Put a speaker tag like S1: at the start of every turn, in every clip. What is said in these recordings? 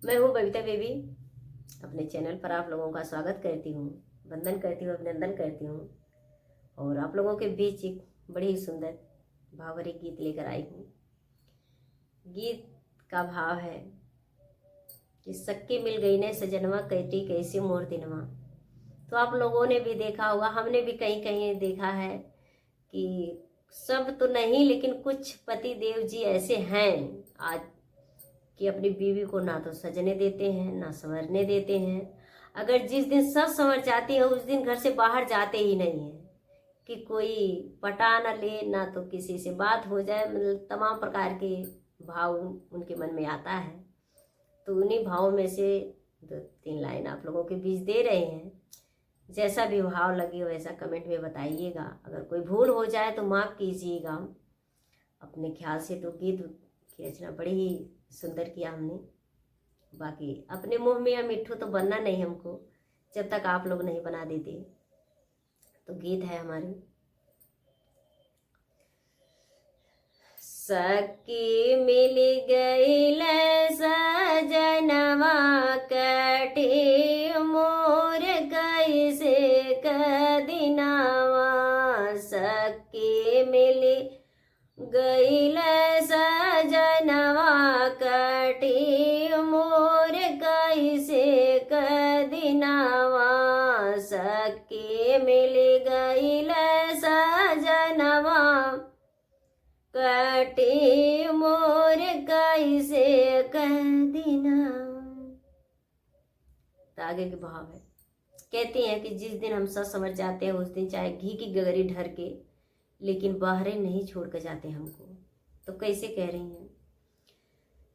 S1: मैं हूँ बबीता बेबी। अपने चैनल पर आप लोगों का स्वागत करती हूँ, वंदन करती हूँ, अभिनंदन करती हूँ। और आप लोगों के बीच एक बड़ी ही सुंदर भावभरे गीत लेकर आई हूँ। गीत का भाव है कि सक्की मिल गई ने सजनवा, कहती कैसी मोर दिनवा। तो आप लोगों ने भी देखा होगा, हमने भी कहीं कहीं देखा है कि सब तो नहीं लेकिन कुछ पति देव जी ऐसे हैं आज कि अपनी बीवी को ना तो सजने देते हैं ना संवरने देते हैं। अगर जिस दिन सब संवर जाती है उस दिन घर से बाहर जाते ही नहीं है कि कोई पटा न ले, ना तो किसी से बात हो जाए। मतलब तमाम प्रकार के भाव उनके मन में आता है। तो उन्हीं भावों में से 2-3 लाइन आप लोगों के बीच दे रहे हैं। जैसा भी भाव लगे वैसा कमेंट में बताइएगा। अगर कोई भूल हो जाए तो माफ़ कीजिएगा। अपने ख्याल से तो गीत की रचना बड़ी ही सुंदर किया हमने। बाकी अपने मुंह में या मिट्ठू तो बनना नहीं हमको, जब तक आप लोग नहीं बना देते। तो गीत है हमारी। सखी मिल गईल सजनवा, कटे मोर कैसे कदिनावा। सखी मिल गईल सजनवा, कटी मोर कैसे कदिनावा। सखी मिल गईल सजनवा, कटी मोर कैसे कदिनावा। तो आगे के भाव है, कहती हैं कि जिस दिन हम सब समझ जाते हैं उस दिन चाहे घी की गगरी ढर के, लेकिन बाहरे नहीं छोड़ कर जाते हमको। तो कैसे कह रही हैं?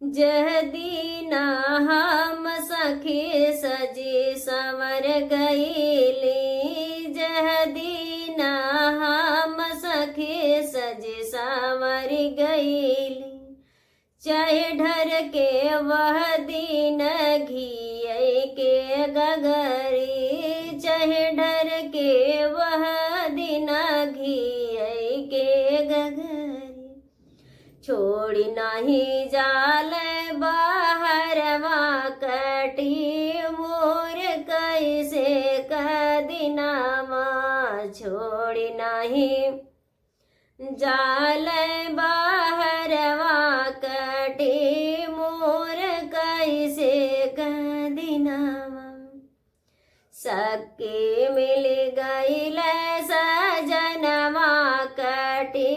S1: जह दीना हम सखी सजी संवर गईली, जह दीना हम सखी सजी संवर गईली। चाहे ढर के वह दिन घी के गगरी, चाहे ढर के वह दिन घी के गगरी। छोड़ी नहीं जाल बाहरवा, कटी मोर कैसे कदिनामा। छोड़ी नहीं जाल बाहरवा, कटी मोर कैसे कदिनामा। सक्की मिल गईल सजनवा, कटी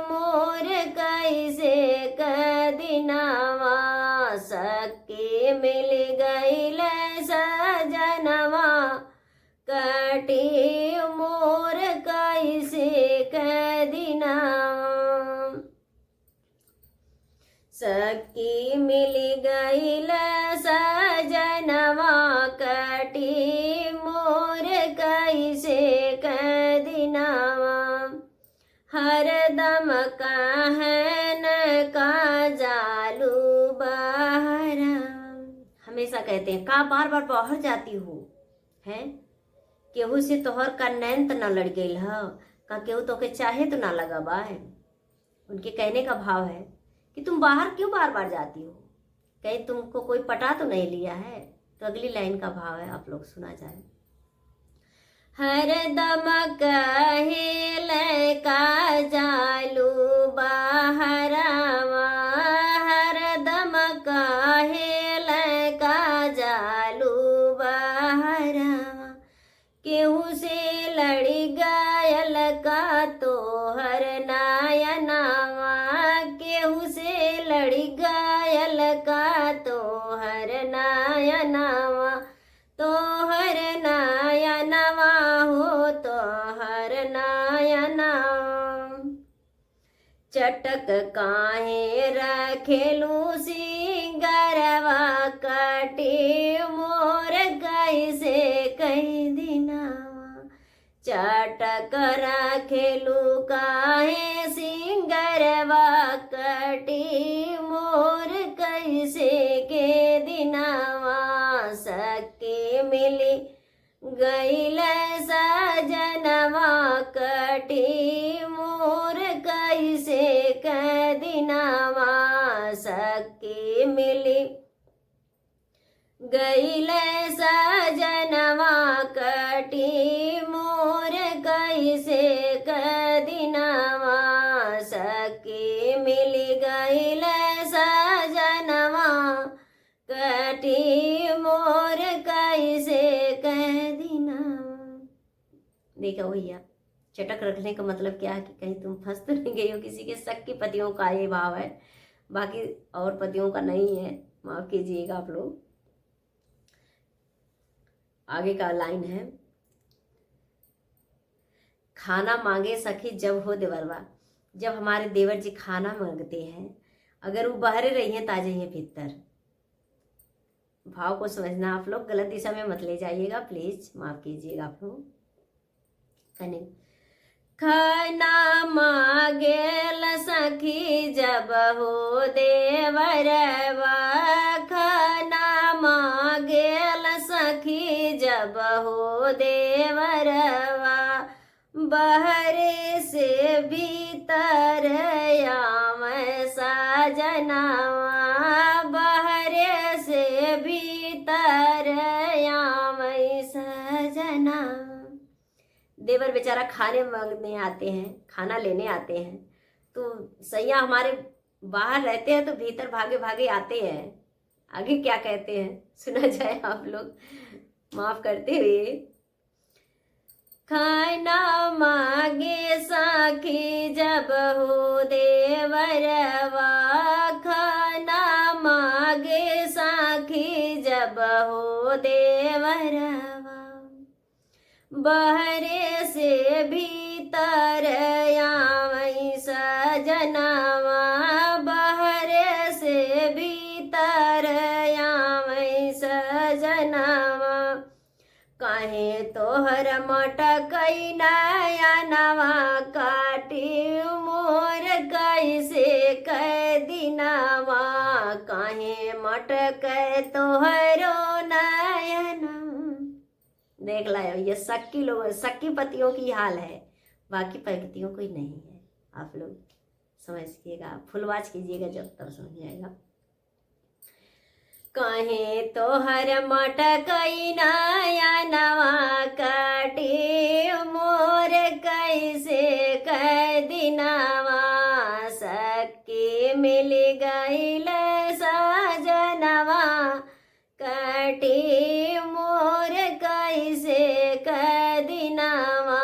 S1: मोर कैसे कदिनावा। सक्की मिल गईल सजनवा, कटी मोर कैसे कदिनावा। सक्की मिल गईल सजनवा, कटी मोर कैसे कदिनावा। हरदम कहन का जालू बहरा। हमेशा कहते हैं का बार बार बाहर जाती हो हैं, केहू से तोहर का नैन तो ना लड़ गई है, का केहू तो के चाहे तो ना लगा बा है। उनके कहने का भाव है कि तुम बाहर क्यों बार बार जाती हो, कहीं तुमको कोई पटा तो नहीं लिया है। तो अगली लाइन का भाव है, आप लोग सुना जाए। हरदम कहेल का जालू बहरावा, हरदम कहेल का जालू बहरावा। केहू से लड़ी गायल का तोहर नायनावा, केहू से लड़ी गायल का तोहर नायनावा। तोहर नायनावा हो तोहर नायनावा। चटक काहे रखेलू सिंगरवा, कटी मोर कैसे कई दिनावा। चटक रखेलू काहे सिंगरवा, कटी मोर कैसे के दिनावा। सक्की मिली गईल सजनवा, कटी मोर कैसे कदिनावा। सक्की मिली गईले सजनवा कटी मोर कैसे कदिनवा सखी मिल गईले सजनवा कटी मोर कैसे कदिनवा। देखो भैया, चटक रखने का मतलब क्या है कि कहीं तुम फंस तो नहीं गई हो। किसी के शक के पतियों का ये भाव है, बाकी और पतियों का नहीं है, माफ कीजिएगा आप लोग। आगे का लाइन है, खाना मांगे सखी जब हो देवरवा। जब हमारे देवर जी खाना मांगते हैं, अगर वो बाहर रही हैं ताजे हैं भीतर। भाव को समझना आप लोग, गलत दिशा में मत ले जाइएगा प्लीज, माफ कीजिएगा आप लोग। खाना मांगेल सखी जब हो देवरवा, खाना मांगेल सखी जब हो देवरवा। बहरे से भीतर आव सजनवा, बहरे से भीतर आव सजना। देवर बेचारा खाने मांगने आते हैं, खाना लेने आते हैं, तो सैया हमारे बाहर रहते हैं तो भीतर भागे भागे आते हैं। आगे क्या कहते हैं सुना जाए आप लोग, माफ करते हुए। खाना मांगे सखी जब हो देवरवा, खाना मांगे सखी जब हो देवरवा। बहरे से भीतर आवै सजनवा, बहरे से भीतर आवै सजनवा। काहे तोहर मटकई नयनवा काटी मोर कैसे कदिनवा। काहे मटक तोहरो नयनवा। देख लाओ, ये शक्की लोग, शक्की पतियों की हाल है, बाकी पतियों कोई नहीं है। आप लोग समझिएगा, फुलवाच कीजिएगा जब तब समझ आएगा। कहे तोहर मटकई नयनवा काटी मोर कैसे कदिनवा। सखी मिल गईल सजनवा काटी मोर कैसे कदिनवा।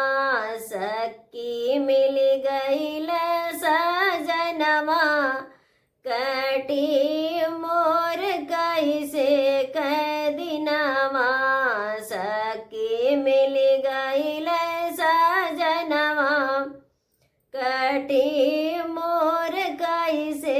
S1: सखी मिल गईल सजनवा काटी मोर कैसे कदिनवा। सखी मिल गईल सजनवा काटी मोर कैसे